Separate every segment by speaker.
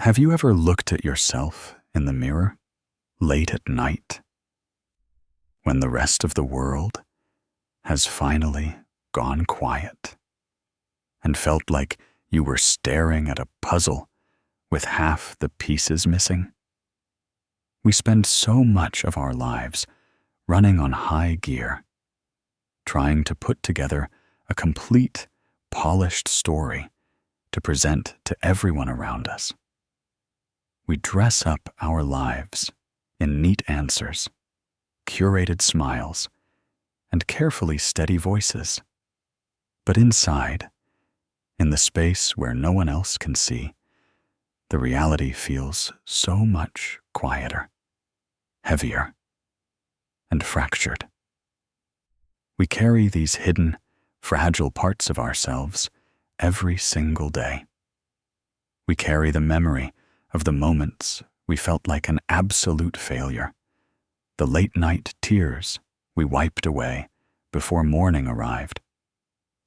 Speaker 1: Have you ever looked at yourself in the mirror late at night when the rest of the world has finally gone quiet and felt like you were staring at a puzzle with half the pieces missing? We spend so much of our lives running on high gear, trying to put together a complete, polished story to present to everyone around us. We dress up our lives in neat answers, curated smiles, and carefully steady voices. But inside, in the space where no one else can see, the reality feels so much quieter, heavier, and fractured. We carry these hidden, fragile parts of ourselves every single day. We carry the memory of the moments we felt like an absolute failure, the late-night tears we wiped away before morning arrived,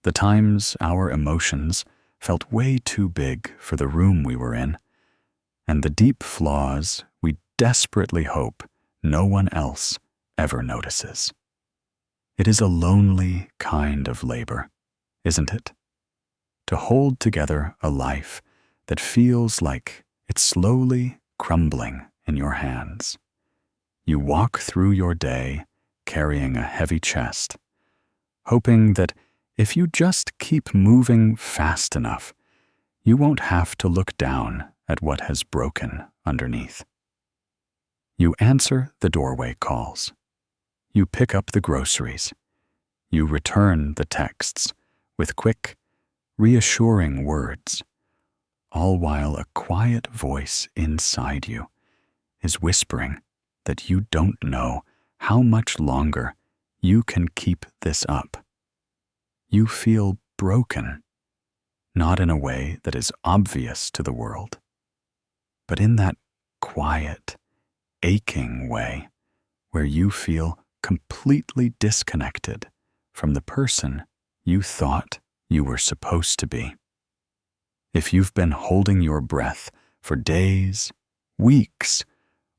Speaker 1: the times our emotions felt way too big for the room we were in, and the deep flaws we desperately hope no one else ever notices. It is a lonely kind of labor, isn't it? To hold together a life that feels like it's slowly crumbling in your hands. You walk through your day carrying a heavy chest, hoping that if you just keep moving fast enough, you won't have to look down at what has broken underneath. You answer the doorway calls. You pick up the groceries. You return the texts with quick, reassuring words, all while a quiet voice inside you is whispering that you don't know how much longer you can keep this up. You feel broken, not in a way that is obvious to the world, but in that quiet, aching way where you feel completely disconnected from the person you thought you were supposed to be. If you've been holding your breath for days, weeks,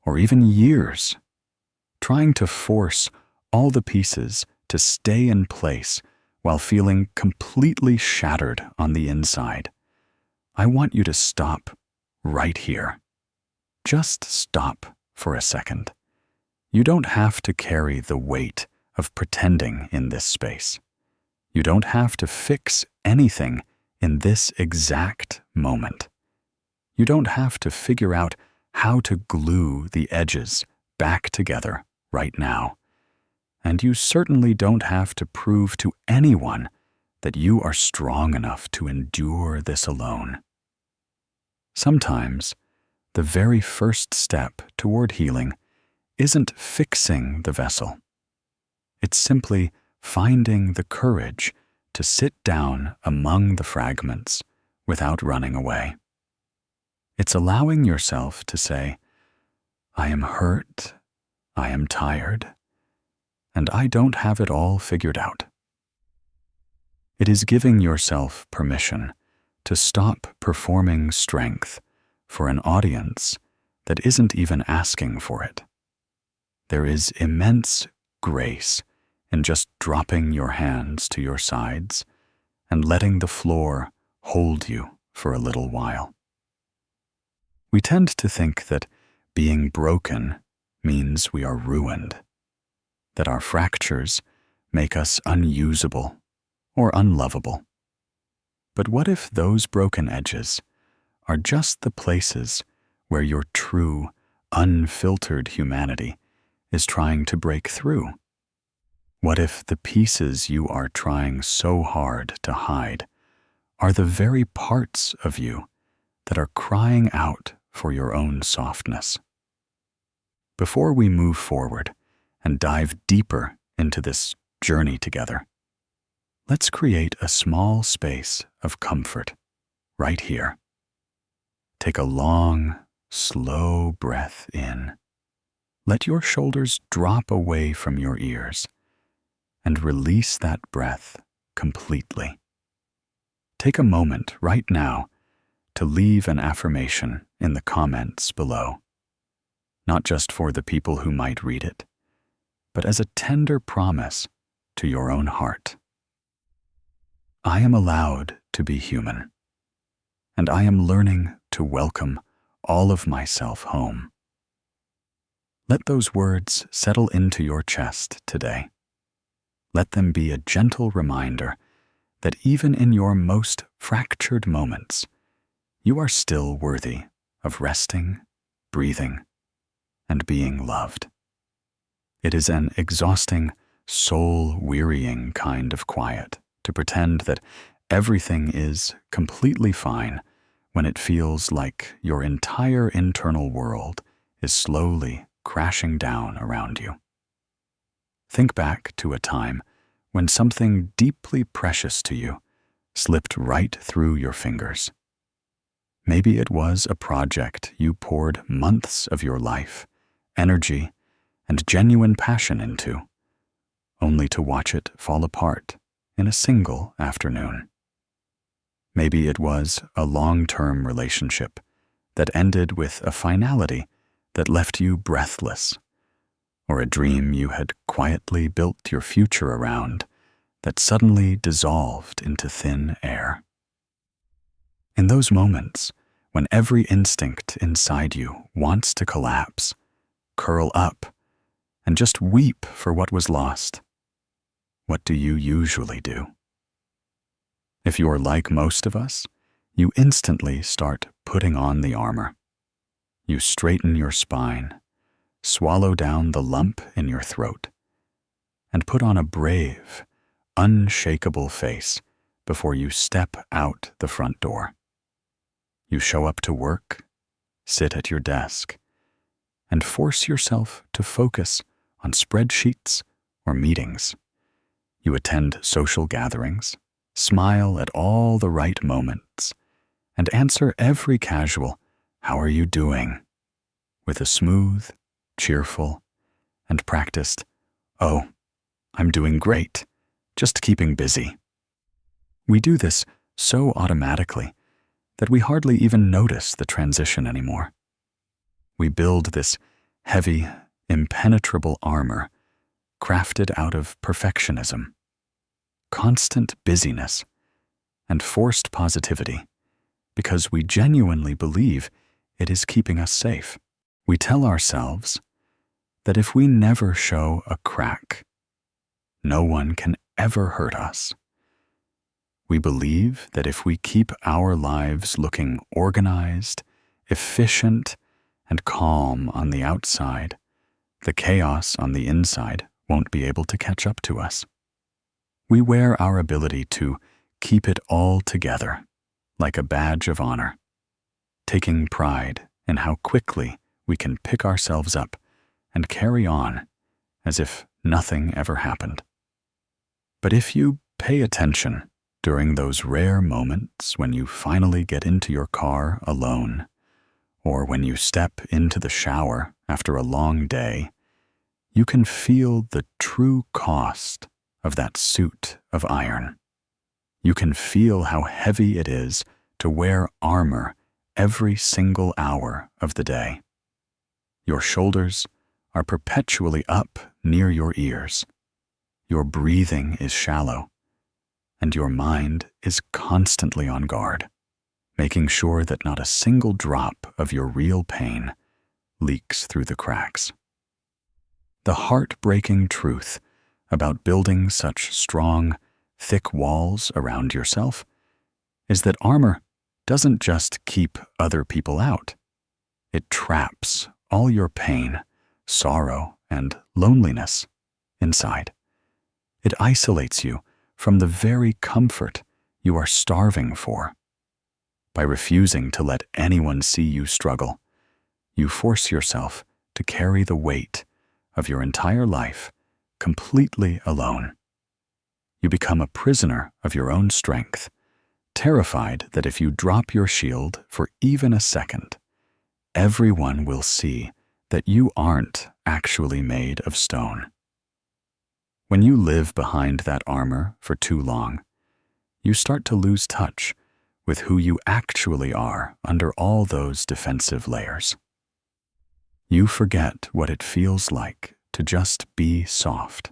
Speaker 1: or even years, trying to force all the pieces to stay in place while feeling completely shattered on the inside, I want you to stop right here. Just stop for a second. You don't have to carry the weight of pretending in this space. You don't have to fix anything in this exact moment. You don't have to figure out how to glue the edges back together right now. And you certainly don't have to prove to anyone that you are strong enough to endure this alone. Sometimes, the very first step toward healing isn't fixing the vessel. It's simply finding the courage to sit down among the fragments without running away. It's allowing yourself to say, I am hurt, I am tired, and I don't have it all figured out. It is giving yourself permission to stop performing strength for an audience that isn't even asking for it. There is immense grace in just dropping your hands to your sides and letting the floor hold you for a little while. We tend to think that being broken means we are ruined, that our fractures make us unusable or unlovable. But what if those broken edges are just the places where your true, unfiltered humanity is trying to break through? What if the pieces you are trying so hard to hide are the very parts of you that are crying out for your own softness? Before we move forward and dive deeper into this journey together, let's create a small space of comfort right here. Take a long, slow breath in. Let your shoulders drop away from your ears and release that breath completely. Take a moment right now to leave an affirmation in the comments below, not just for the people who might read it, but as a tender promise to your own heart. I am allowed to be human, and I am learning to welcome all of myself home. Let those words settle into your chest today. Let them be a gentle reminder that even in your most fractured moments, you are still worthy of resting, breathing, and being loved. It is an exhausting, soul-wearying kind of quiet to pretend that everything is completely fine when it feels like your entire internal world is slowly crashing down around you. Think back to a time when something deeply precious to you slipped right through your fingers. Maybe it was a project you poured months of your life, energy, and genuine passion into, only to watch it fall apart in a single afternoon. Maybe it was a long-term relationship that ended with a finality that left you breathless, or a dream you had quietly built your future around that suddenly dissolved into thin air. In those moments, when every instinct inside you wants to collapse, curl up, and just weep for what was lost, what do you usually do? If you're like most of us, you instantly start putting on the armor. You straighten your spine, swallow down the lump in your throat, and put on a brave, unshakable face before you step out the front door. You show up to work, sit at your desk, and force yourself to focus on spreadsheets or meetings. You attend social gatherings, smile at all the right moments, and answer every casual, "How are you doing?" with a smooth, cheerful, and practiced, "Oh, I'm doing great, just keeping busy." We do this so automatically that we hardly even notice the transition anymore. We build this heavy, impenetrable armor crafted out of perfectionism, constant busyness, and forced positivity because we genuinely believe it is keeping us safe. We tell ourselves that if we never show a crack, no one can ever hurt us. We believe that if we keep our lives looking organized, efficient, and calm on the outside, the chaos on the inside won't be able to catch up to us. We wear our ability to keep it all together like a badge of honor, taking pride in how quickly we can pick ourselves up and carry on as if nothing ever happened. But if you pay attention during those rare moments when you finally get into your car alone, or when you step into the shower after a long day, you can feel the true cost of that suit of iron. You can feel how heavy it is to wear armor every single hour of the day. Your shoulders are perpetually up near your ears. Your breathing is shallow, and your mind is constantly on guard, making sure that not a single drop of your real pain leaks through the cracks. The heartbreaking truth about building such strong, thick walls around yourself is that armor doesn't just keep other people out. It traps all your pain, sorrow, and loneliness inside. It isolates you from the very comfort you are starving for. By refusing to let anyone see you struggle, you force yourself to carry the weight of your entire life completely alone. You become a prisoner of your own strength, terrified that if you drop your shield for even a second, everyone will see that you aren't actually made of stone. When you live behind that armor for too long, you start to lose touch with who you actually are under all those defensive layers. You forget what it feels like to just be soft,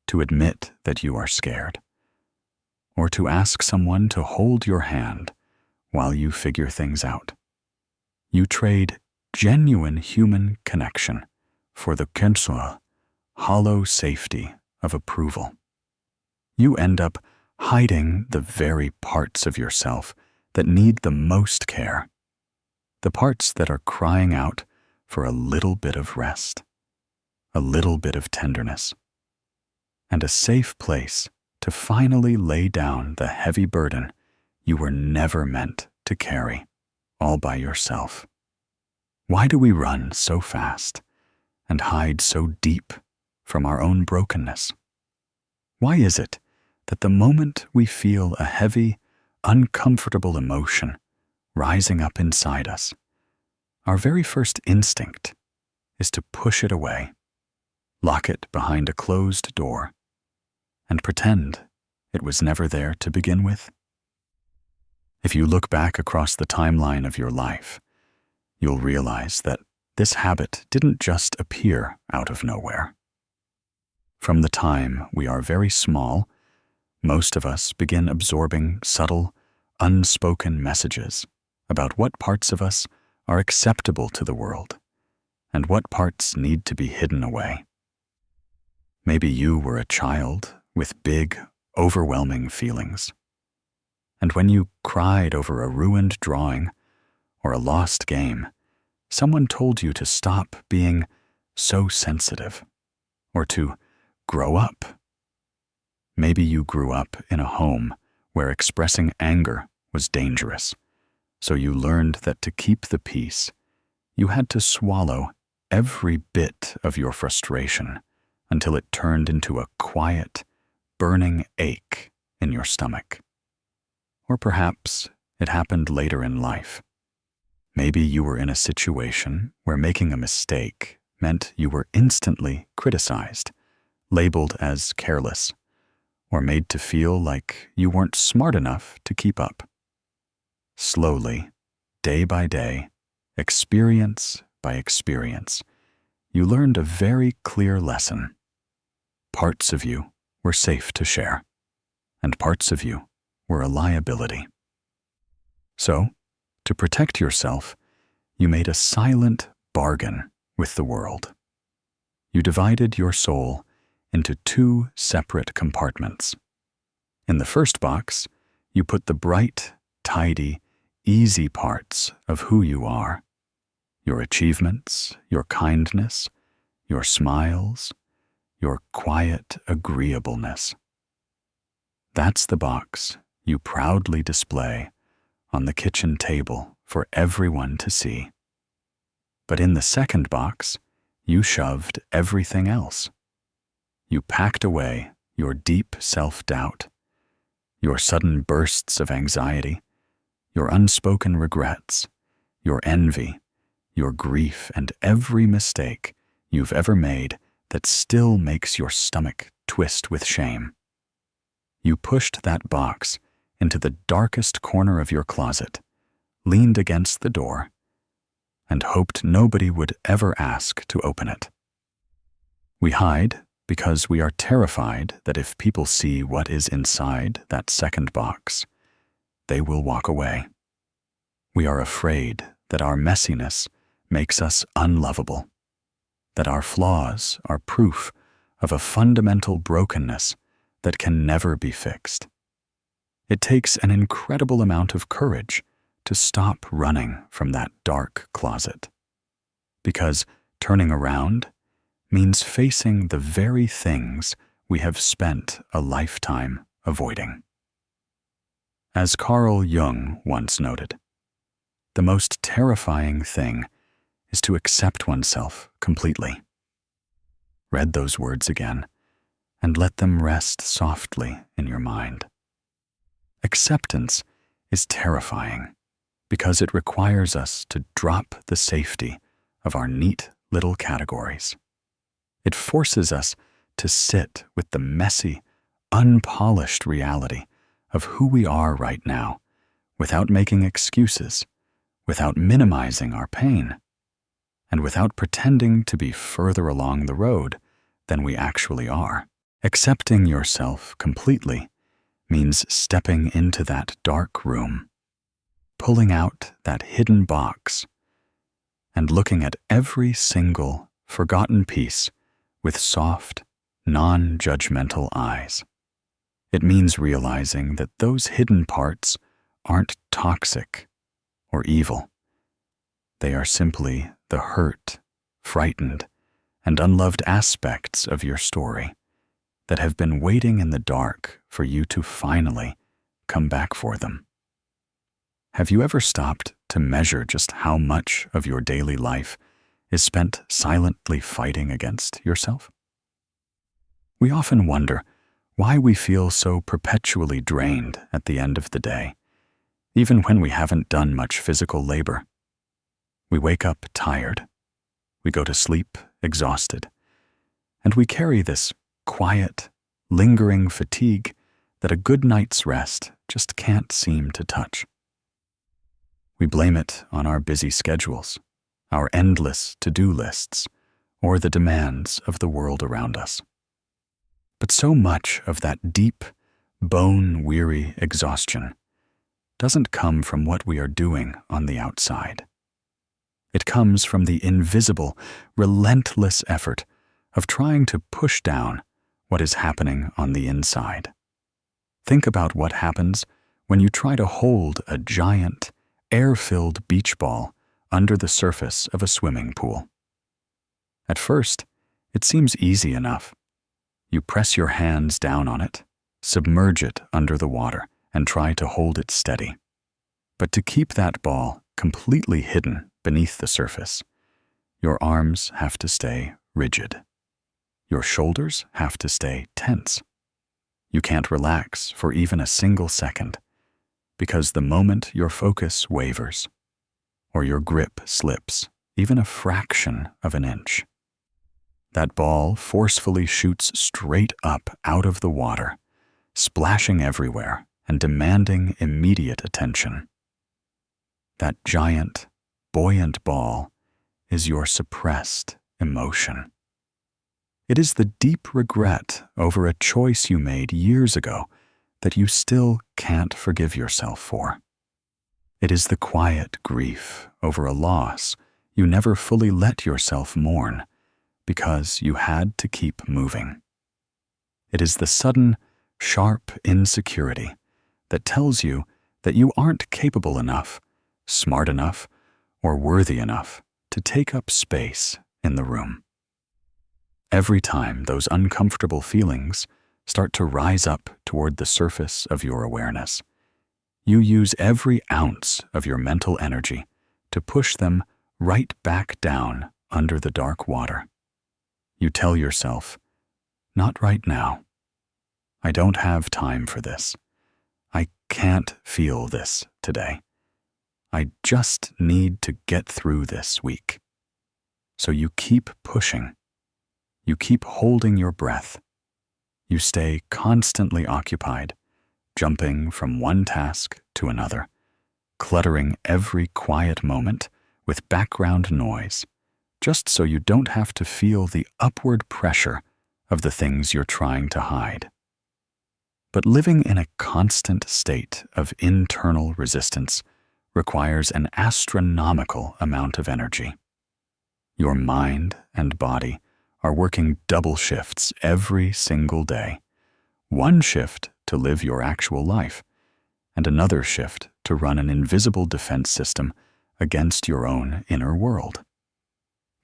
Speaker 1: to admit that you are scared, or to ask someone to hold your hand while you figure things out. You trade genuine human connection for the consular, hollow safety of approval. You end up hiding the very parts of yourself that need the most care, the parts that are crying out for a little bit of rest, a little bit of tenderness, and a safe place to finally lay down the heavy burden you were never meant to carry all by yourself. Why do we run so fast and hide so deep from our own brokenness? Why is it that the moment we feel a heavy, uncomfortable emotion rising up inside us, our very first instinct is to push it away, lock it behind a closed door, and pretend it was never there to begin with? If you look back across the timeline of your life, you'll realize that this habit didn't just appear out of nowhere. From the time we are very small, most of us begin absorbing subtle, unspoken messages about what parts of us are acceptable to the world and what parts need to be hidden away. Maybe you were a child with big, overwhelming feelings, and when you cried over a ruined drawing or a lost game, someone told you to stop being so sensitive or to grow up. Maybe you grew up in a home where expressing anger was dangerous, so you learned that to keep the peace, you had to swallow every bit of your frustration until it turned into a quiet, burning ache in your stomach. Or perhaps it happened later in life. Maybe you were in a situation where making a mistake meant you were instantly criticized, labeled as careless, or made to feel like you weren't smart enough to keep up. Slowly, day by day, experience by experience, you learned a very clear lesson. Parts of you were safe to share, and parts of you were a liability. So, to protect yourself, you made a silent bargain with the world. You divided your soul into two separate compartments. In the first box, you put the bright, tidy, easy parts of who you are, your achievements, your kindness, your smiles, your quiet agreeableness. That's the box you proudly display on the kitchen table for everyone to see. But in the second box, you shoved everything else. You packed away your deep self-doubt, your sudden bursts of anxiety, your unspoken regrets, your envy, your grief, and every mistake you've ever made that still makes your stomach twist with shame. You pushed that box into the darkest corner of your closet, leaned against the door, and hoped nobody would ever ask to open it. We hide because we are terrified that if people see what is inside that second box, they will walk away. We are afraid that our messiness makes us unlovable, that our flaws are proof of a fundamental brokenness that can never be fixed. It takes an incredible amount of courage to stop running from that dark closet, because turning around means facing the very things we have spent a lifetime avoiding. As Carl Jung once noted, the most terrifying thing is to accept oneself completely. Read those words again and let them rest softly in your mind. Acceptance is terrifying because it requires us to drop the safety of our neat little categories. It forces us to sit with the messy, unpolished reality of who we are right now without making excuses, without minimizing our pain, and without pretending to be further along the road than we actually are. Accepting yourself completely means stepping into that dark room, pulling out that hidden box, and looking at every single forgotten piece with soft, non-judgmental eyes. It means realizing that those hidden parts aren't toxic or evil. They are simply the hurt, frightened, and unloved aspects of your story that have been waiting in the dark for you to finally come back for them. Have you ever stopped to measure just how much of your daily life is spent silently fighting against yourself? We often wonder why we feel so perpetually drained at the end of the day, even when we haven't done much physical labor. We wake up tired, we go to sleep exhausted, and we carry this quiet, lingering fatigue that a good night's rest just can't seem to touch. We blame it on our busy schedules, our endless to-do lists, or the demands of the world around us. But so much of that deep, bone-weary exhaustion doesn't come from what we are doing on the outside. It comes from the invisible, relentless effort of trying to push down what is happening on the inside. Think about what happens when you try to hold a giant, air-filled beach ball under the surface of a swimming pool. At first, it seems easy enough. You press your hands down on it, submerge it under the water, and try to hold it steady. But to keep that ball completely hidden beneath the surface, your arms have to stay rigid. Your shoulders have to stay tense. You can't relax for even a single second, because the moment your focus wavers, or your grip slips even a fraction of an inch, that ball forcefully shoots straight up out of the water, splashing everywhere and demanding immediate attention. That giant, buoyant ball is your suppressed emotion. It is the deep regret over a choice you made years ago that you still can't forgive yourself for. It is the quiet grief over a loss you never fully let yourself mourn because you had to keep moving. It is the sudden, sharp insecurity that tells you that you aren't capable enough, smart enough, or worthy enough to take up space in the room. Every time those uncomfortable feelings start to rise up toward the surface of your awareness, you use every ounce of your mental energy to push them right back down under the dark water. You tell yourself, "Not right now. I don't have time for this. I can't feel this today. I just need to get through this week." So you keep pushing. You keep holding your breath. You stay constantly occupied, jumping from one task to another, cluttering every quiet moment with background noise, just so you don't have to feel the upward pressure of the things you're trying to hide. But living in a constant state of internal resistance requires an astronomical amount of energy. Your mind and body are working double shifts every single day. One shift to live your actual life, and another shift to run an invisible defense system against your own inner world.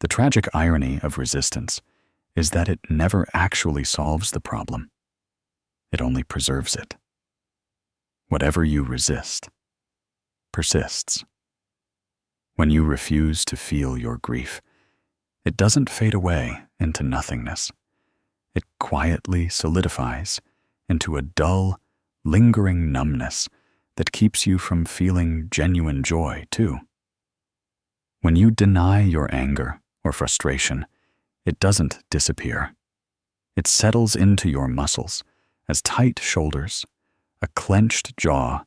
Speaker 1: The tragic irony of resistance is that it never actually solves the problem. It only preserves it. Whatever you resist persists. When you refuse to feel your grief, it doesn't fade away into nothingness. It quietly solidifies into a dull, lingering numbness that keeps you from feeling genuine joy, too. When you deny your anger or frustration, it doesn't disappear. It settles into your muscles as tight shoulders, a clenched jaw,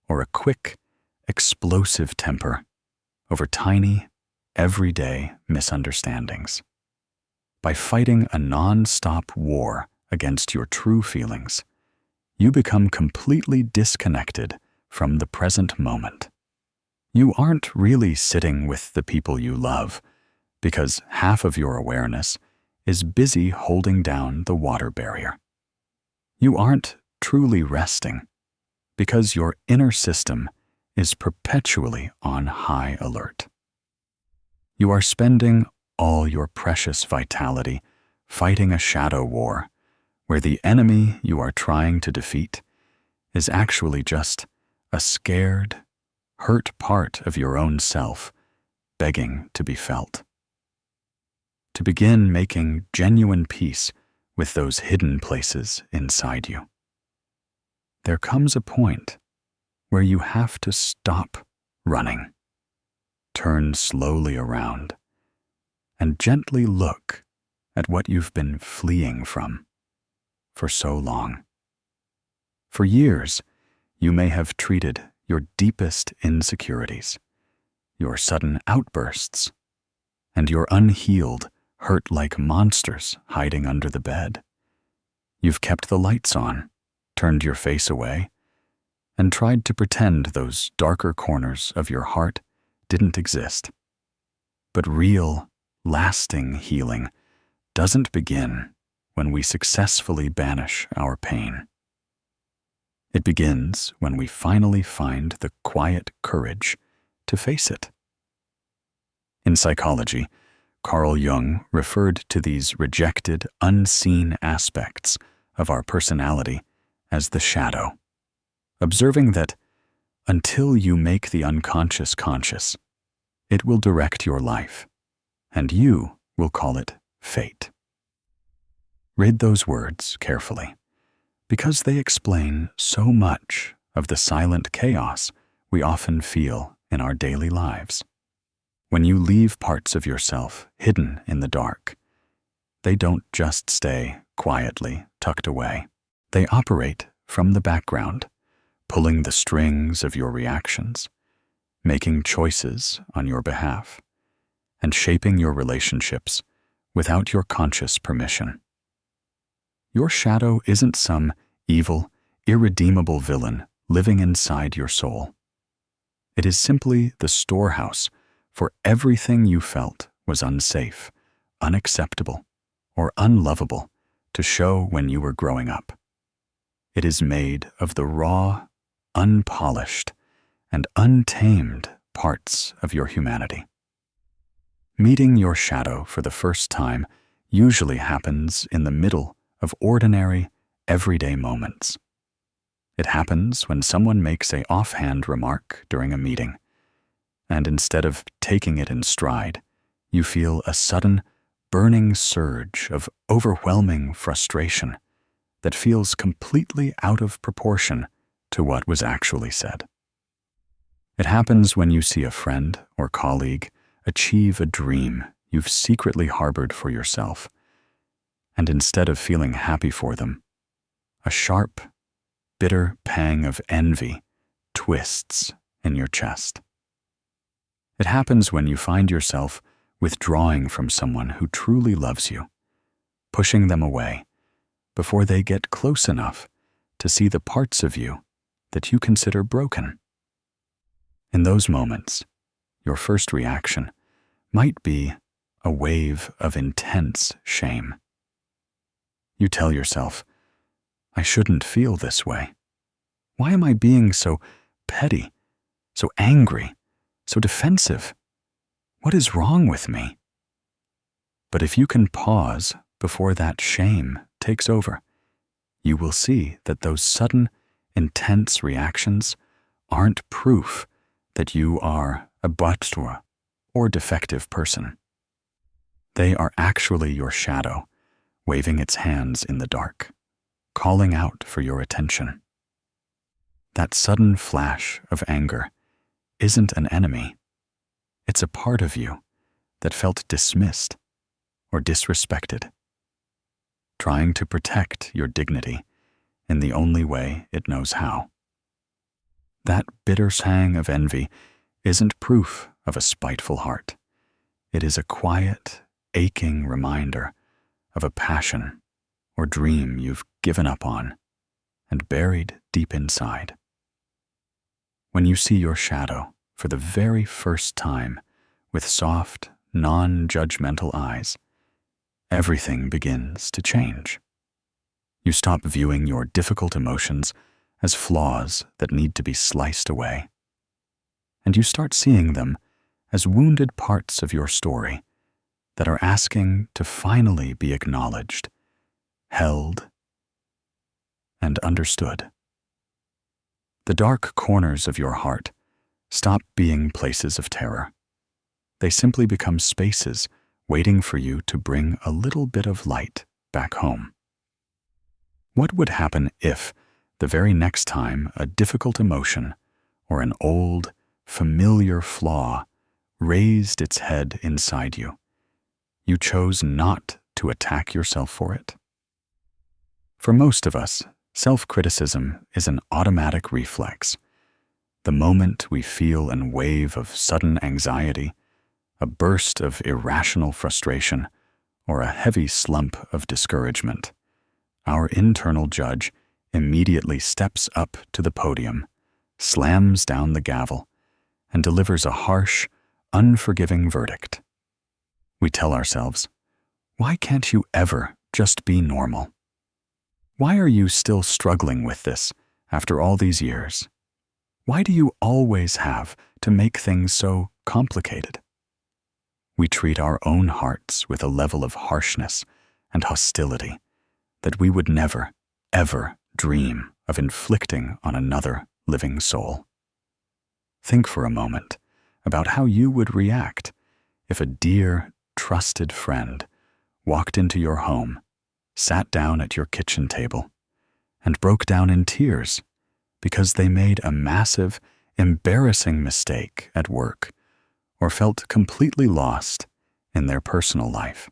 Speaker 1: or a quick, explosive temper over tiny, everyday misunderstandings. By fighting a non-stop war against your true feelings, you become completely disconnected from the present moment. You aren't really sitting with the people you love because half of your awareness is busy holding down the water barrier. You aren't truly resting because your inner system is perpetually on high alert. You are spending all your precious vitality fighting a shadow war where the enemy you are trying to defeat is actually just a scared, hurt part of your own self begging to be felt. To begin making genuine peace with those hidden places inside you, there comes a point where you have to stop running, turn slowly around, and gently look at what you've been fleeing from for so long. For years, you may have treated your deepest insecurities, your sudden outbursts, and your unhealed hurt like monsters hiding under the bed. You've kept the lights on, turned your face away, and tried to pretend those darker corners of your heart didn't exist. But real, lasting healing doesn't begin when we successfully banish our pain. It begins when we finally find the quiet courage to face it. In psychology, Carl Jung referred to these rejected, unseen aspects of our personality as the shadow, observing that until you make the unconscious conscious, it will direct your life, and you will call it fate. Read those words carefully, because they explain so much of the silent chaos we often feel in our daily lives. When you leave parts of yourself hidden in the dark, they don't just stay quietly tucked away. They operate from the background, pulling the strings of your reactions, making choices on your behalf, and shaping your relationships without your conscious permission. Your shadow isn't some evil, irredeemable villain living inside your soul. It is simply the storehouse for everything you felt was unsafe, unacceptable, or unlovable to show when you were growing up. It is made of the raw, unpolished, and untamed parts of your humanity. Meeting your shadow for the first time usually happens in the middle of ordinary, everyday moments. It happens when someone makes an offhand remark during a meeting, and instead of taking it in stride, you feel a sudden, burning surge of overwhelming frustration that feels completely out of proportion to what was actually said. It happens when you see a friend or colleague achieve a dream you've secretly harbored for yourself, and instead of feeling happy for them, a sharp, bitter pang of envy twists in your chest. It happens when you find yourself withdrawing from someone who truly loves you, pushing them away before they get close enough to see the parts of you that you consider broken. In those moments, your first reaction might be a wave of intense shame. You tell yourself, I shouldn't feel this way. Why am I being so petty, so angry, so defensive? What is wrong with me? But if you can pause before that shame takes over, you will see that those sudden, intense reactions aren't proof that you are a bâtardier or defective person. They are actually your shadow, waving its hands in the dark, calling out for your attention. That sudden flash of anger isn't an enemy. It's a part of you that felt dismissed or disrespected, trying to protect your dignity in the only way it knows how. That bitter tang of envy isn't proof of a spiteful heart. It is a quiet, aching reminder of a passion or dream you've given up on and buried deep inside. When you see your shadow for the very first time with soft, non-judgmental eyes, everything begins to change. You stop viewing your difficult emotions as flaws that need to be sliced away, and you start seeing them as wounded parts of your story that are asking to finally be acknowledged, held, and understood. The dark corners of your heart stop being places of terror. They simply become spaces waiting for you to bring a little bit of light back home. What would happen if, the very next time a difficult emotion or an old, familiar flaw raised its head inside you, you chose not to attack yourself for it? For most of us, self-criticism is an automatic reflex. The moment we feel a wave of sudden anxiety, a burst of irrational frustration, or a heavy slump of discouragement, our internal judge immediately steps up to the podium, slams down the gavel, and delivers a harsh, unforgiving verdict. We tell ourselves, "Why can't you ever just be normal? Why are you still struggling with this after all these years? Why do you always have to make things so complicated?" We treat our own hearts with a level of harshness and hostility that we would never, ever dream of inflicting on another living soul. Think for a moment about how you would react if a dear, trusted friend walked into your home, sat down at your kitchen table, and broke down in tears because they made a massive, embarrassing mistake at work or felt completely lost in their personal life.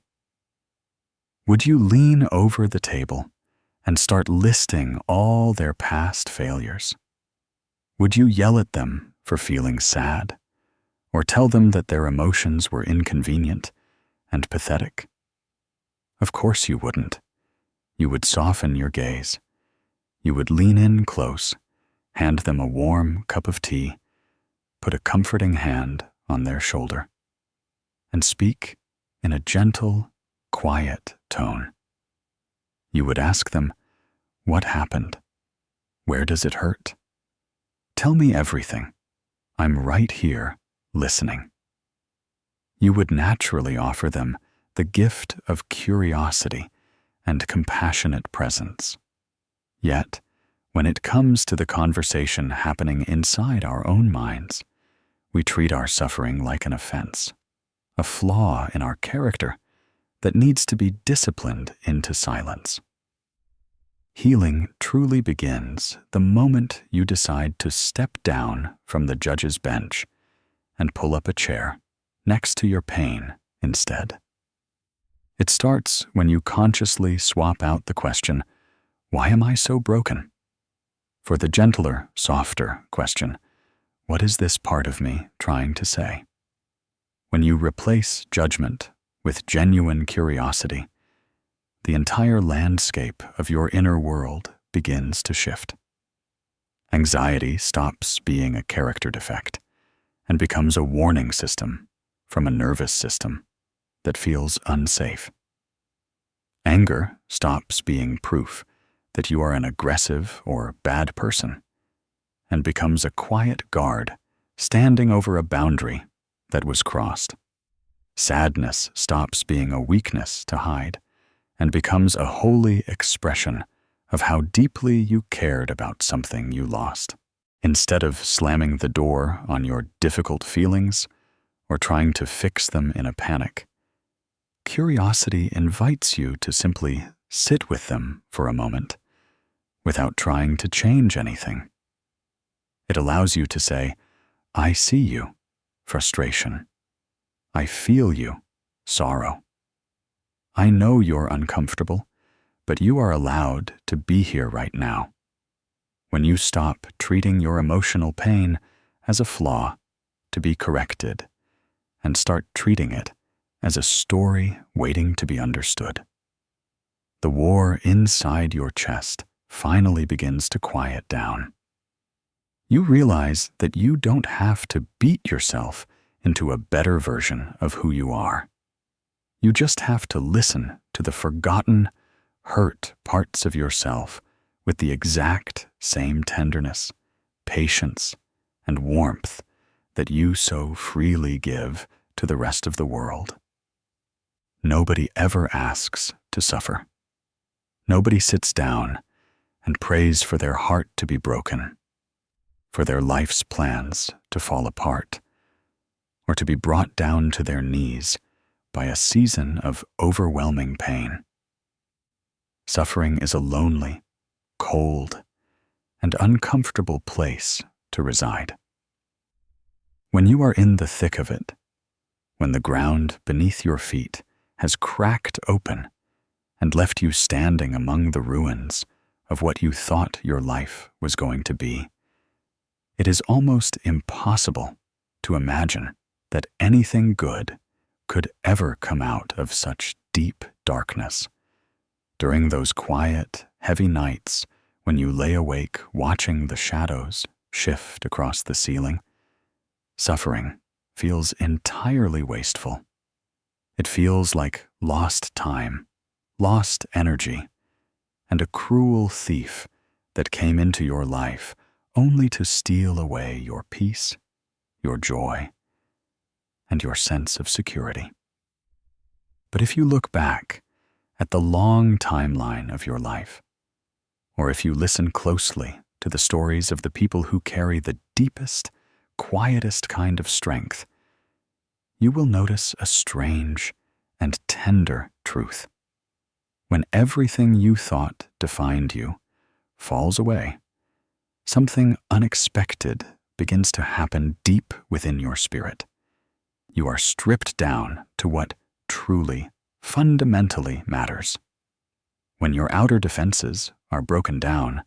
Speaker 1: Would you lean over the table and start listing all their past failures? Would you yell at them for feeling sad, or tell them that their emotions were inconvenient and pathetic? Of course you wouldn't. You would soften your gaze. You would lean in close, hand them a warm cup of tea, put a comforting hand on their shoulder, and speak in a gentle, quiet tone. You would ask them, "What happened? Where does it hurt? Tell me everything. I'm right here, listening." You would naturally offer them the gift of curiosity and compassionate presence. Yet, when it comes to the conversation happening inside our own minds, we treat our suffering like an offense, a flaw in our character that needs to be disciplined into silence. Healing truly begins the moment you decide to step down from the judge's bench and pull up a chair next to your pain instead. It starts when you consciously swap out the question, "Why am I so broken?" for the gentler, softer question, "What is this part of me trying to say?" When you replace judgment with genuine curiosity, the entire landscape of your inner world begins to shift. Anxiety stops being a character defect and becomes a warning system from a nervous system that feels unsafe. Anger stops being proof that you are an aggressive or bad person and becomes a quiet guard standing over a boundary that was crossed. Sadness stops being a weakness to hide and becomes a holy expression of how deeply you cared about something you lost. Instead of slamming the door on your difficult feelings or trying to fix them in a panic, curiosity invites you to simply sit with them for a moment without trying to change anything. It allows you to say, "I see you, frustration. I feel you, sorrow. I know you're uncomfortable, but you are allowed to be here right now." when you stop treating your emotional pain as a flaw to be corrected and start treating it as a story waiting to be understood. The war inside your chest finally begins to quiet down. You realize that you don't have to beat yourself into a better version of who you are. You just have to listen to the forgotten, hurt parts of yourself with the exact same tenderness, patience, and warmth that you so freely give to the rest of the world. Nobody ever asks to suffer. Nobody sits down and prays for their heart to be broken, for their life's plans to fall apart, or to be brought down to their knees by a season of overwhelming pain. Suffering is a lonely, cold, and uncomfortable place to reside. When you are in the thick of it, when the ground beneath your feet has cracked open and left you standing among the ruins of what you thought your life was going to be, it is almost impossible to imagine that anything good could ever come out of such deep darkness. During those quiet, heavy nights when you lay awake watching the shadows shift across the ceiling, suffering feels entirely wasteful. It feels like lost time, lost energy, and a cruel thief that came into your life only to steal away your peace, your joy, and your sense of security. But if you look back at the long timeline of your life, or if you listen closely to the stories of the people who carry the deepest, quietest kind of strength, you will notice a strange and tender truth. When everything you thought defined you falls away, something unexpected begins to happen deep within your spirit. You are stripped down to what truly, fundamentally matters. When your outer defenses are broken down,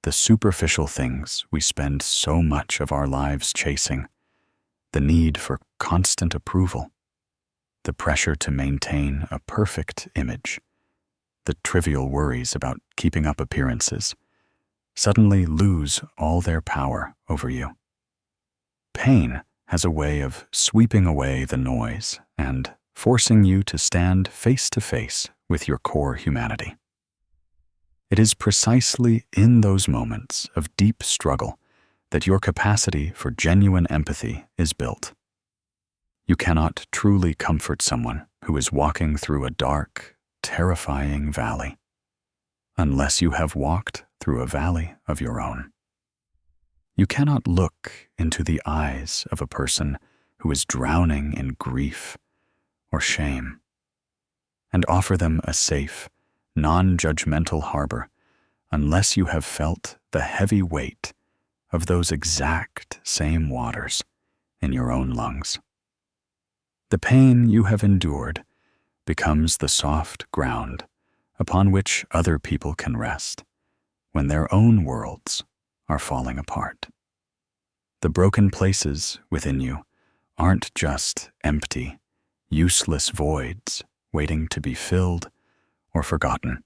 Speaker 1: the superficial things we spend so much of our lives chasing, the need for constant approval, the pressure to maintain a perfect image, the trivial worries about keeping up appearances, suddenly lose all their power over you. Pain has a way of sweeping away the noise and forcing you to stand face to face with your core humanity. It is precisely in those moments of deep struggle that your capacity for genuine empathy is built. You cannot truly comfort someone who is walking through a dark, terrifying valley unless you have walked through a valley of your own. You cannot look into the eyes of a person who is drowning in grief or shame and offer them a safe, non-judgmental harbor unless you have felt the heavy weight of those exact same waters in your own lungs. The pain you have endured becomes the soft ground upon which other people can rest when their own worlds are falling apart. The broken places within you aren't just empty, useless voids waiting to be filled or forgotten.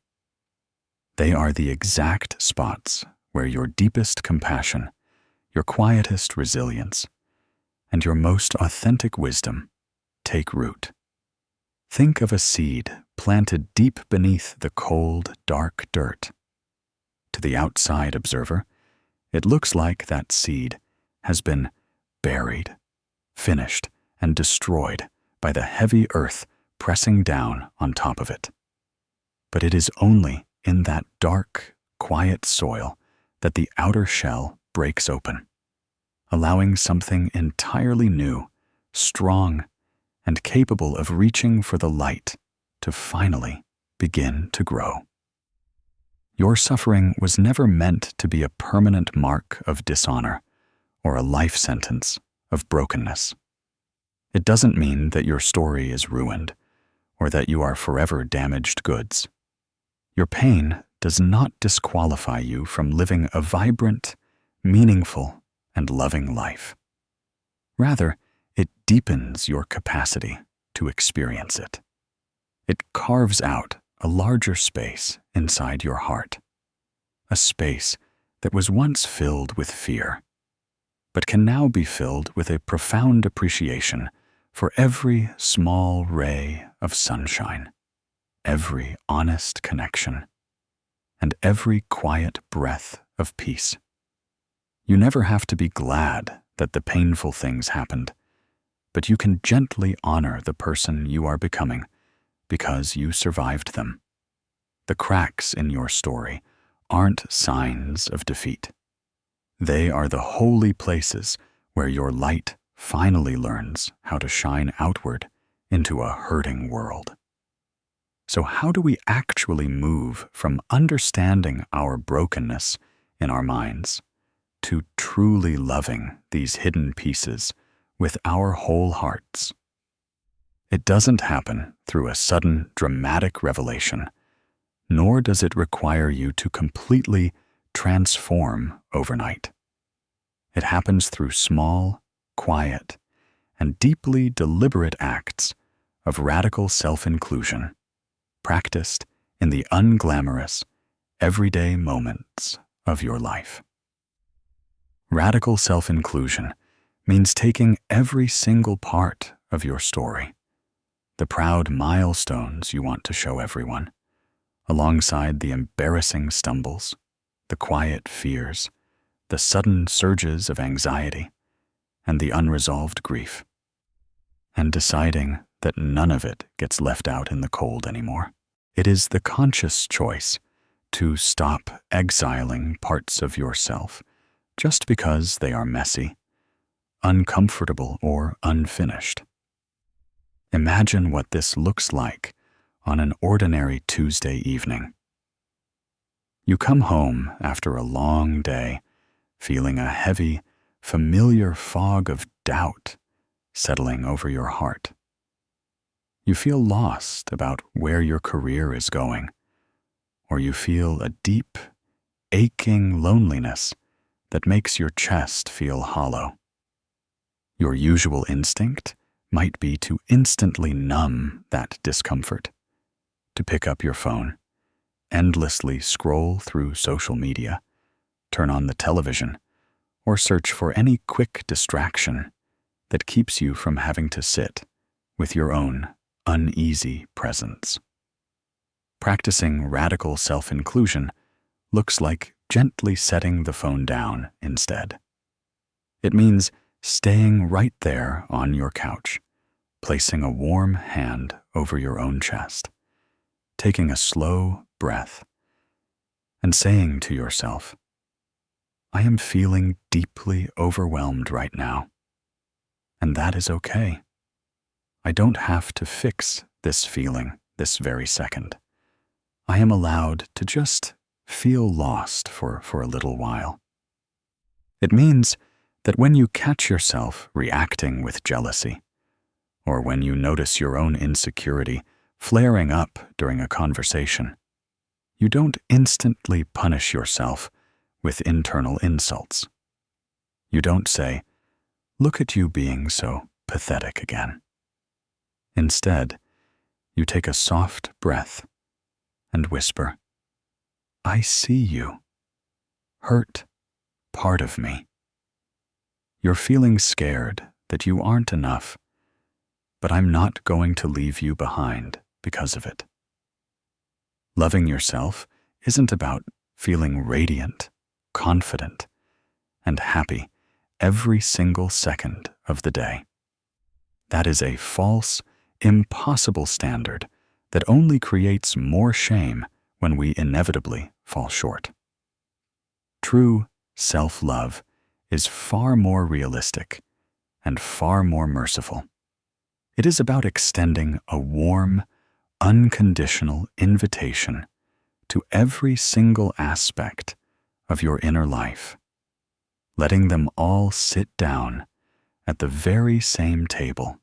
Speaker 1: They are the exact spots where your deepest compassion, your quietest resilience, and your most authentic wisdom take root. Think of a seed planted deep beneath the cold, dark dirt. To the outside observer, it looks like that seed has been buried, finished, and destroyed by the heavy earth pressing down on top of it. But it is only in that dark, quiet soil that the outer shell breaks open, allowing something entirely new, strong, and capable of reaching for the light to finally begin to grow. Your suffering was never meant to be a permanent mark of dishonor or a life sentence of brokenness. It doesn't mean that your story is ruined or that you are forever damaged goods. Your pain does not disqualify you from living a vibrant, meaningful, and loving life. Rather, it deepens your capacity to experience it. It carves out a larger space inside your heart, a space that was once filled with fear, but can now be filled with a profound appreciation for every small ray of sunshine, every honest connection, and every quiet breath of peace. You never have to be glad that the painful things happened, but you can gently honor the person you are becoming because you survived them. The cracks in your story aren't signs of defeat. They are the holy places where your light finally learns how to shine outward into a hurting world. So how do we actually move from understanding our brokenness in our minds to truly loving these hidden pieces with our whole hearts? It doesn't happen through a sudden, dramatic revelation, nor does it require you to completely transform overnight. It happens through small, quiet, and deeply deliberate acts of radical self-inclusion, practiced in the unglamorous, everyday moments of your life. Radical self-inclusion means taking every single part of your story, the proud milestones you want to show everyone, alongside the embarrassing stumbles, the quiet fears, the sudden surges of anxiety, and the unresolved grief, and deciding that none of it gets left out in the cold anymore. It is the conscious choice to stop exiling parts of yourself just because they are messy, uncomfortable, or unfinished. Imagine what this looks like on an ordinary Tuesday evening. You come home after a long day, feeling a heavy, familiar fog of doubt settling over your heart. You feel lost about where your career is going, or you feel a deep, aching loneliness that makes your chest feel hollow. Your usual instinct might be to instantly numb that discomfort, to pick up your phone, endlessly scroll through social media, turn on the television, or search for any quick distraction that keeps you from having to sit with your own uneasy presence. Practicing radical self-inclusion looks like gently setting the phone down instead. It means staying right there on your couch, placing a warm hand over your own chest, taking a slow breath, and saying to yourself, I am feeling deeply overwhelmed right now, and that is okay. I don't have to fix this feeling this very second. I am allowed to just feel lost for a little while. It means that when you catch yourself reacting with jealousy, or when you notice your own insecurity flaring up during a conversation, you don't instantly punish yourself with internal insults. You don't say, "Look at you being so pathetic again." Instead, you take a soft breath and whisper, I see you. Hurt part of me. You're feeling scared that you aren't enough, but I'm not going to leave you behind because of it. Loving yourself isn't about feeling radiant, confident, and happy every single second of the day. That is a false, impossible standard that only creates more shame when we inevitably fall short. True self-love is far more realistic and far more merciful. It is about extending a warm, unconditional invitation to every single aspect of your inner life, letting them all sit down at the very same table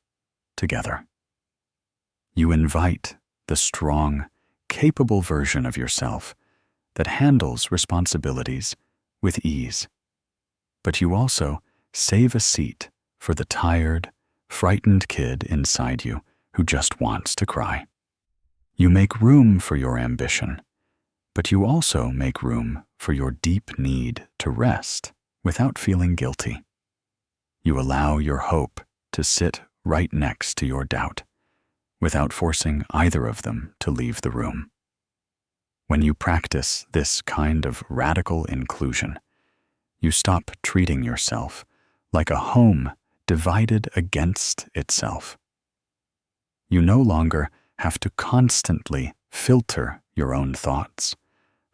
Speaker 1: together. You invite the strong, capable version of yourself that handles responsibilities with ease. But you also save a seat for the tired, frightened kid inside you who just wants to cry. You make room for your ambition, but you also make room for your deep need to rest without feeling guilty. You allow your hope to sit right next to your doubt, without forcing either of them to leave the room. When you practice this kind of radical inclusion, you stop treating yourself like a home divided against itself. You no longer have to constantly filter your own thoughts,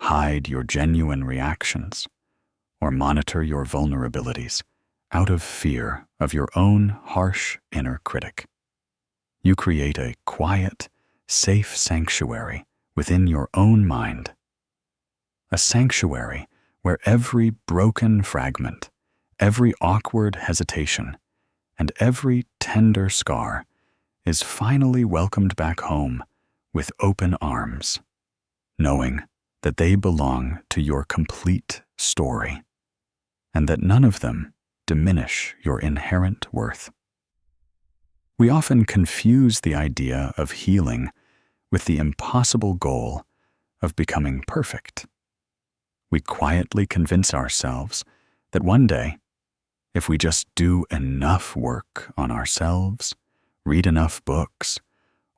Speaker 1: hide your genuine reactions, or monitor your vulnerabilities out of fear of your own harsh inner critic. You create a quiet, safe sanctuary within your own mind. A sanctuary where every broken fragment, every awkward hesitation, and every tender scar is finally welcomed back home with open arms, knowing that they belong to your complete story, and that none of them diminish your inherent worth. We often confuse the idea of healing with the impossible goal of becoming perfect. We quietly convince ourselves that one day, if we just do enough work on ourselves, read enough books,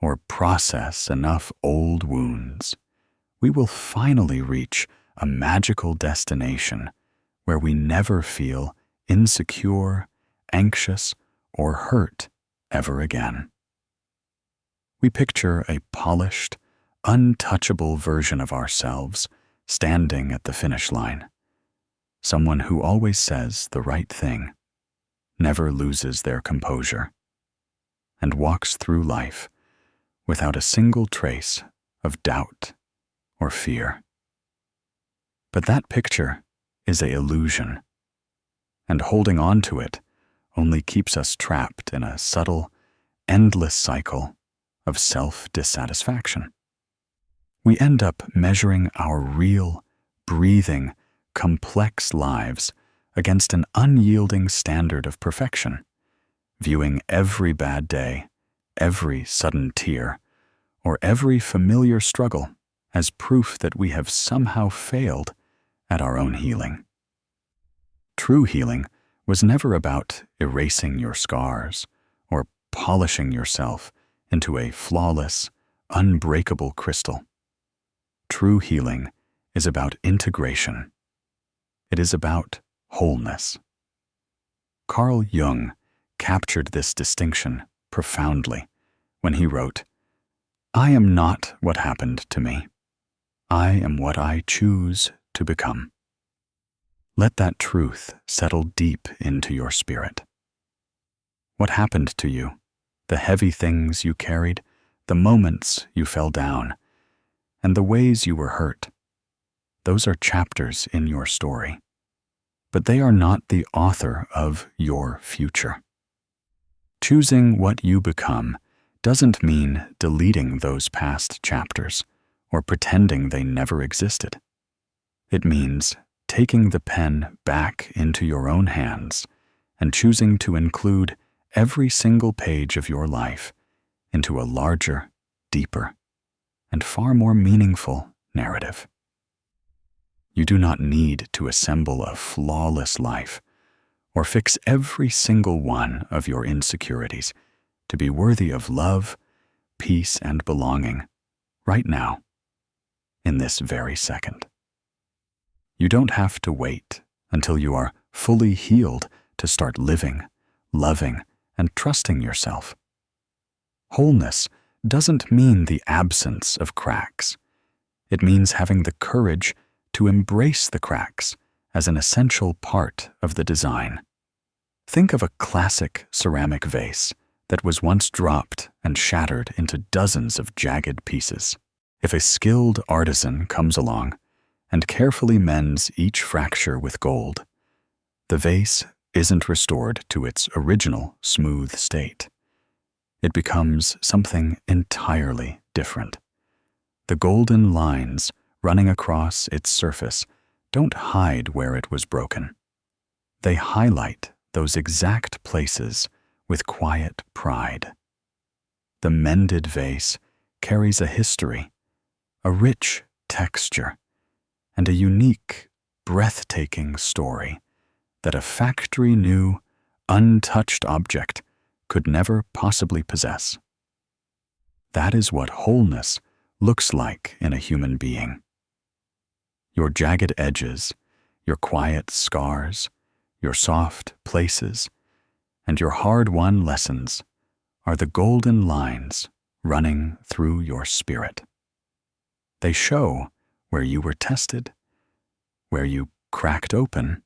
Speaker 1: or process enough old wounds, we will finally reach a magical destination where we never feel insecure, anxious, or hurt ever again. We picture a polished, untouchable version of ourselves standing at the finish line, someone who always says the right thing, never loses their composure, and walks through life without a single trace of doubt or fear. But that picture is an illusion, and holding on to it only keeps us trapped in a subtle, endless cycle of self-dissatisfaction. We end up measuring our real, breathing, complex lives against an unyielding standard of perfection, viewing every bad day, every sudden tear, or every familiar struggle as proof that we have somehow failed at our own healing. True healing was never about erasing your scars or polishing yourself into a flawless, unbreakable crystal. True healing is about integration. It is about wholeness. Carl Jung captured this distinction profoundly when he wrote, "I am not what happened to me. I am what I choose to become." Let that truth settle deep into your spirit. What happened to you, the heavy things you carried, the moments you fell down, and the ways you were hurt, those are chapters in your story, but they are not the author of your future. Choosing what you become doesn't mean deleting those past chapters or pretending they never existed. It means taking the pen back into your own hands and choosing to include every single page of your life into a larger, deeper, and far more meaningful narrative. You do not need to assemble a flawless life or fix every single one of your insecurities to be worthy of love, peace, and belonging right now, in this very second. You don't have to wait until you are fully healed to start living, loving, and trusting yourself. Wholeness doesn't mean the absence of cracks. It means having the courage to embrace the cracks as an essential part of the design. Think of a classic ceramic vase that was once dropped and shattered into dozens of jagged pieces. If a skilled artisan comes along and carefully mends each fracture with gold, the vase isn't restored to its original smooth state. It becomes something entirely different. The golden lines running across its surface don't hide where it was broken. They highlight those exact places with quiet pride. The mended vase carries a history, a rich texture, and a unique, breathtaking story that a factory-new, untouched object could never possibly possess. That is what wholeness looks like in a human being. Your jagged edges, your quiet scars, your soft places, and your hard-won lessons are the golden lines running through your spirit. They show where you were tested, where you cracked open,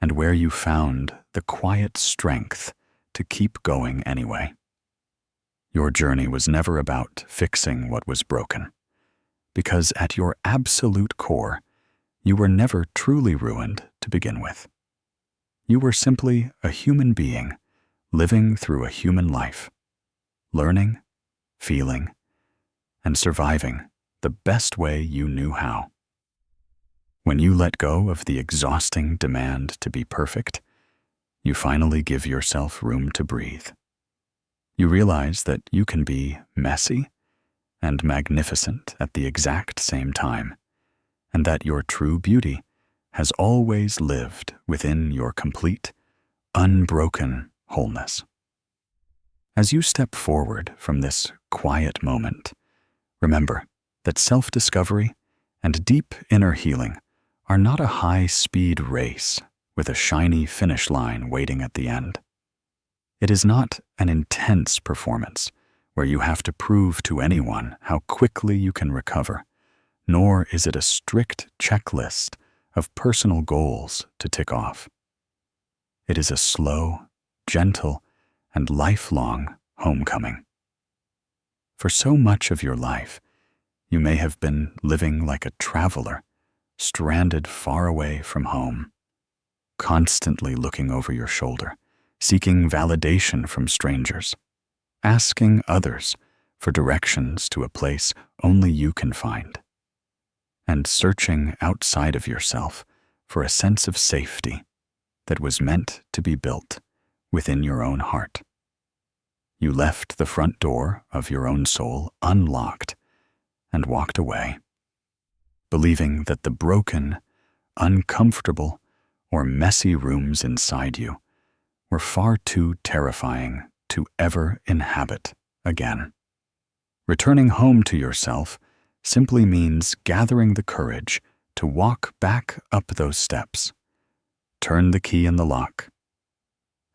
Speaker 1: and where you found the quiet strength to keep going anyway. Your journey was never about fixing what was broken, because at your absolute core, you were never truly ruined to begin with. You were simply a human being living through a human life, learning, feeling, and surviving the best way you knew how. When you let go of the exhausting demand to be perfect, you finally give yourself room to breathe. You realize that you can be messy and magnificent at the exact same time, and that your true beauty has always lived within your complete, unbroken wholeness. As you step forward from this quiet moment, remember that self-discovery and deep inner healing are not a high-speed race with a shiny finish line waiting at the end. It is not an intense performance where you have to prove to anyone how quickly you can recover, nor is it a strict checklist of personal goals to tick off. It is a slow, gentle, and lifelong homecoming. For so much of your life, you may have been living like a traveler, stranded far away from home, constantly looking over your shoulder, seeking validation from strangers, asking others for directions to a place only you can find, and searching outside of yourself for a sense of safety that was meant to be built within your own heart. You left the front door of your own soul unlocked and walked away, believing that the broken, uncomfortable, or messy rooms inside you were far too terrifying to ever inhabit again. Returning home to yourself simply means gathering the courage to walk back up those steps, turn the key in the lock,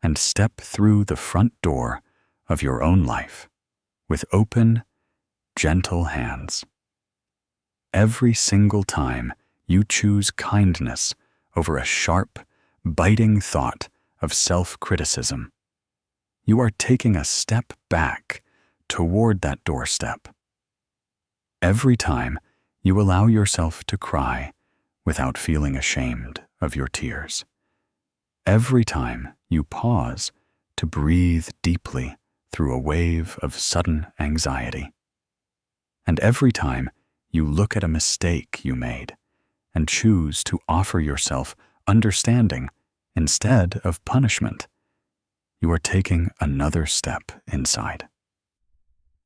Speaker 1: and step through the front door of your own life with open, gentle hands. Every single time you choose kindness over a sharp, biting thought of self-criticism, you are taking a step back toward that doorstep. Every time you allow yourself to cry without feeling ashamed of your tears. Every time you pause to breathe deeply through a wave of sudden anxiety. And every time you look at a mistake you made and choose to offer yourself understanding instead of punishment, you are taking another step inside.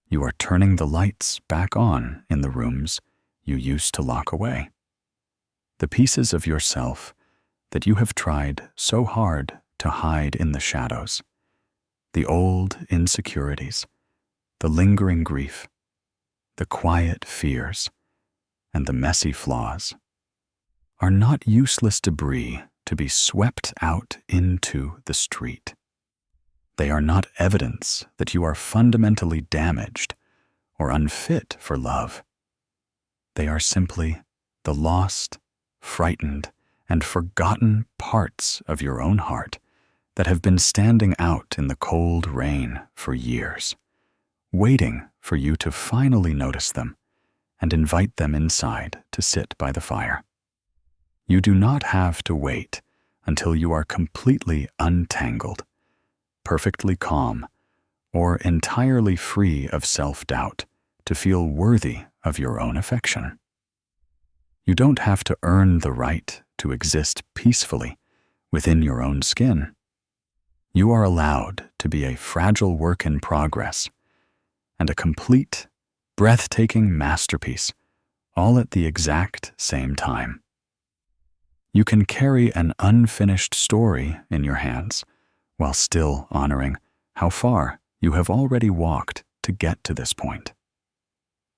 Speaker 1: You are turning the lights back on in the rooms you used to lock away. The pieces of yourself that you have tried so hard to hide in the shadows, the old insecurities, the lingering grief, the quiet fears, and the messy flaws, are not useless debris to be swept out into the street. They are not evidence that you are fundamentally damaged or unfit for love. They are simply the lost, frightened, and forgotten parts of your own heart that have been standing out in the cold rain for years, waiting for you to finally notice them and invite them inside to sit by the fire. You do not have to wait until you are completely untangled, perfectly calm, or entirely free of self-doubt to feel worthy of your own affection. You don't have to earn the right to exist peacefully within your own skin. You are allowed to be a fragile work in progress and a complete, breathtaking masterpiece, all at the exact same time. You can carry an unfinished story in your hands while still honoring how far you have already walked to get to this point.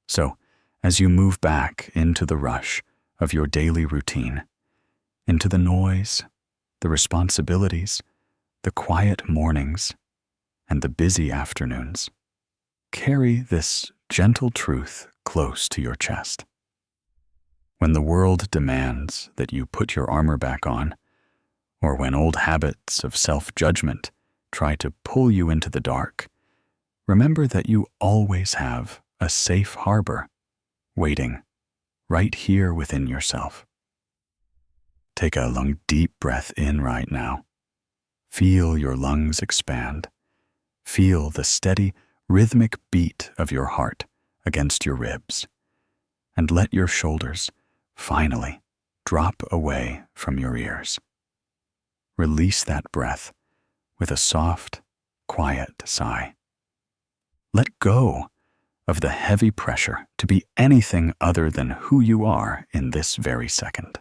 Speaker 1: So, as you move back into the rush of your daily routine, into the noise, the responsibilities, the quiet mornings, and the busy afternoons, carry this gentle truth close to your chest. When the world demands that you put your armor back on, or when old habits of self-judgment try to pull you into the dark, remember that you always have a safe harbor waiting right here within yourself. Take a long, deep breath in right now. Feel your lungs expand. Feel the steady, rhythmic beat of your heart against your ribs. And let your shoulders finally drop away from your ears. Release that breath with a soft, quiet sigh. Let go of the heavy pressure to be anything other than who you are in this very second.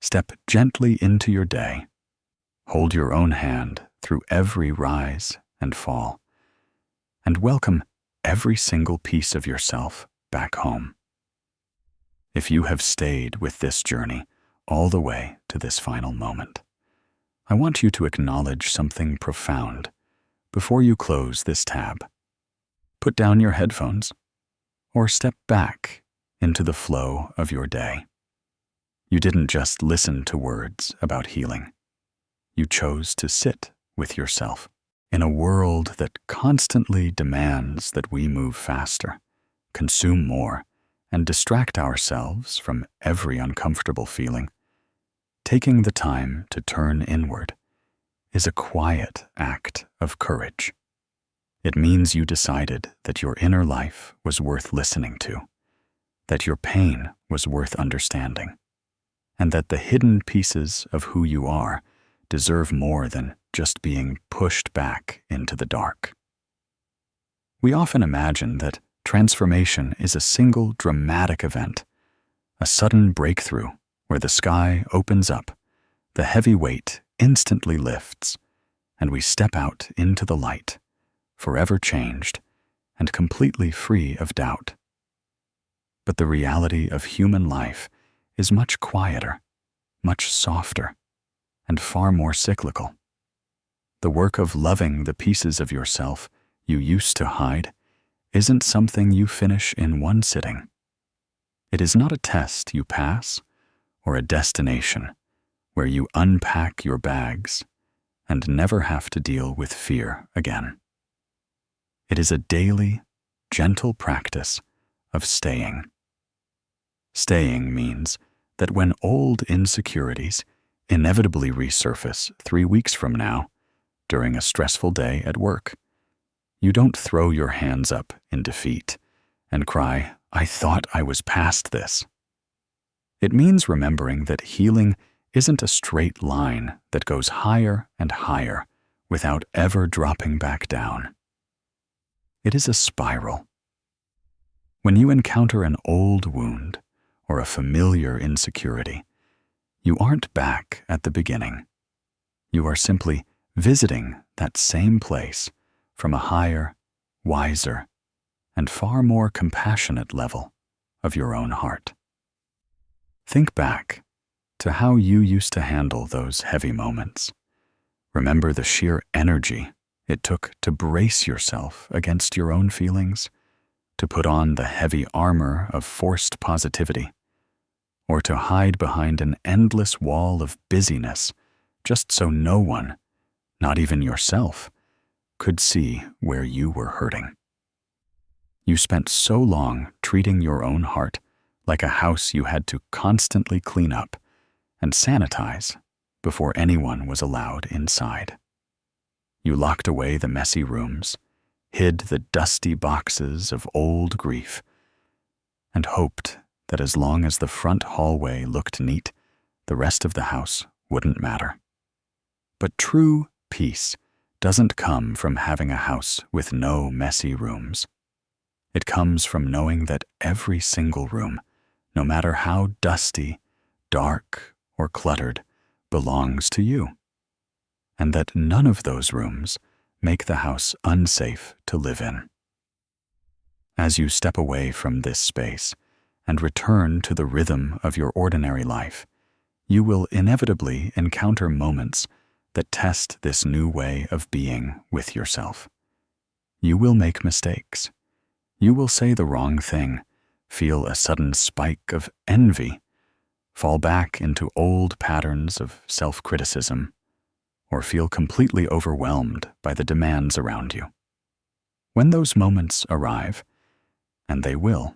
Speaker 1: Step gently into your day. Hold your own hand through every rise and fall, and welcome every single piece of yourself back home. If you have stayed with this journey all the way to this final moment, I want you to acknowledge something profound before you close this tab. Put down your headphones or step back into the flow of your day. You didn't just listen to words about healing. You chose to sit with yourself in a world that constantly demands that we move faster, consume more, and distract ourselves from every uncomfortable feeling. Taking the time to turn inward is a quiet act of courage. It means you decided that your inner life was worth listening to, that your pain was worth understanding, and that the hidden pieces of who you are deserve more than just being pushed back into the dark. We often imagine that transformation is a single dramatic event, a sudden breakthrough where the sky opens up, the heavy weight instantly lifts, and we step out into the light, forever changed and completely free of doubt. But the reality of human life is much quieter, much softer, and far more cyclical. The work of loving the pieces of yourself you used to hide isn't something you finish in one sitting. It is not a test you pass or a destination where you unpack your bags and never have to deal with fear again. It is a daily, gentle practice of staying. Staying means that when old insecurities inevitably resurface 3 weeks from now during a stressful day at work, you don't throw your hands up in defeat and cry, "I thought I was past this." It means remembering that healing isn't a straight line that goes higher and higher without ever dropping back down. It is a spiral. When you encounter an old wound or a familiar insecurity, you aren't back at the beginning. You are simply visiting that same place from a higher, wiser, and far more compassionate level of your own heart. Think back to how you used to handle those heavy moments. Remember the sheer energy it took to brace yourself against your own feelings, to put on the heavy armor of forced positivity, or to hide behind an endless wall of busyness just so no one, not even yourself, could see where you were hurting. You spent so long treating your own heart like a house you had to constantly clean up and sanitize before anyone was allowed inside. You locked away the messy rooms, hid the dusty boxes of old grief, and hoped that as long as the front hallway looked neat, the rest of the house wouldn't matter. But true peace doesn't come from having a house with no messy rooms. It comes from knowing that every single room, no matter how dusty, dark, or cluttered, belongs to you, and that none of those rooms make the house unsafe to live in. As you step away from this space and return to the rhythm of your ordinary life, you will inevitably encounter moments that test this new way of being with yourself. You will make mistakes. You will say the wrong thing, feel a sudden spike of envy, fall back into old patterns of self-criticism, or feel completely overwhelmed by the demands around you. When those moments arrive, and they will,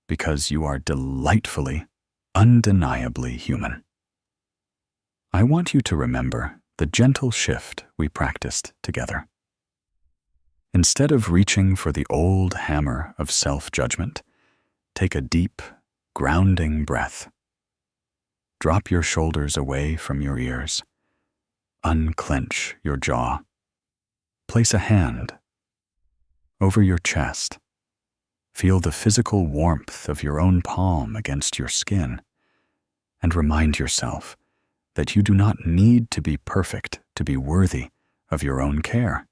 Speaker 1: because you are delightfully, undeniably human, I want you to remember the gentle shift we practiced together. Instead of reaching for the old hammer of self-judgment, take a deep, grounding breath. Drop your shoulders away from your ears. Unclench your jaw. Place a hand over your chest. Feel the physical warmth of your own palm against your skin, and remind yourself that you do not need to be perfect to be worthy of your own care.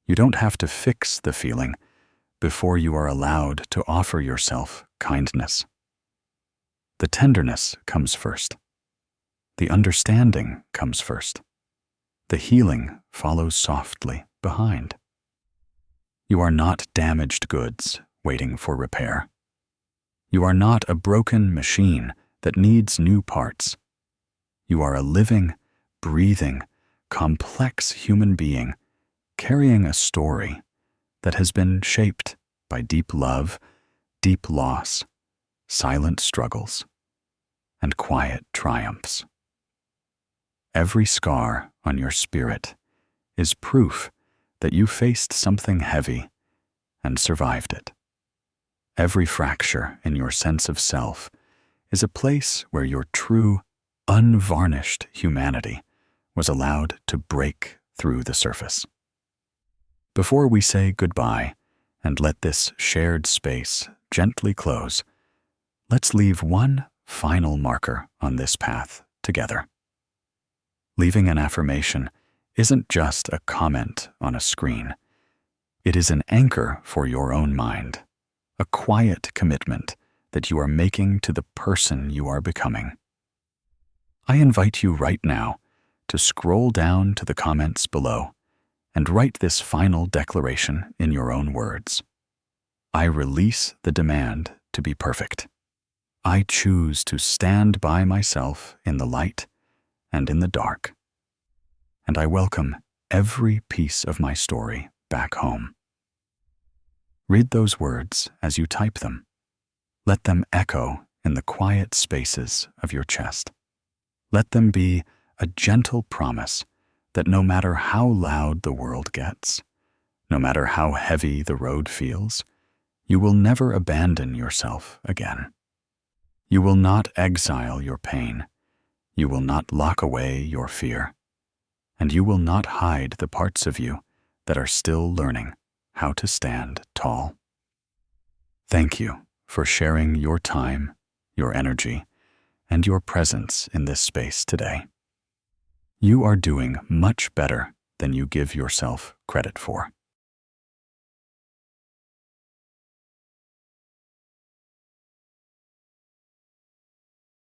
Speaker 1: You don't have to fix the feeling before you are allowed to offer yourself kindness. The tenderness comes first. The understanding comes first. The healing follows softly behind. You are not damaged goods waiting for repair. You are not a broken machine that needs new parts. You are a living, breathing, complex human being carrying a story that has been shaped by deep love, deep loss, silent struggles, and quiet triumphs. Every scar on your spirit is proof that you faced something heavy and survived it. Every fracture in your sense of self is a place where your true, unvarnished humanity was allowed to break through the surface. Before we say goodbye and let this shared space gently close, let's leave one final marker on this path together. Leaving an affirmation isn't just a comment on a screen. It is an anchor for your own mind, a quiet commitment that you are making to the person you are becoming. I invite you right now to scroll down to the comments below and write this final declaration in your own words. I release the demand to be perfect. I choose to stand by myself in the light and in the dark. And I welcome every piece of my story back home. Read those words as you type them. Let them echo in the quiet spaces of your chest. Let them be a gentle promise that no matter how loud the world gets, no matter how heavy the road feels, you will never abandon yourself again. You will not exile your pain. You will not lock away your fear. And you will not hide the parts of you that are still learning how to stand tall. Thank you for sharing your time, your energy, and your presence in this space today. You are doing much better than you give yourself credit for.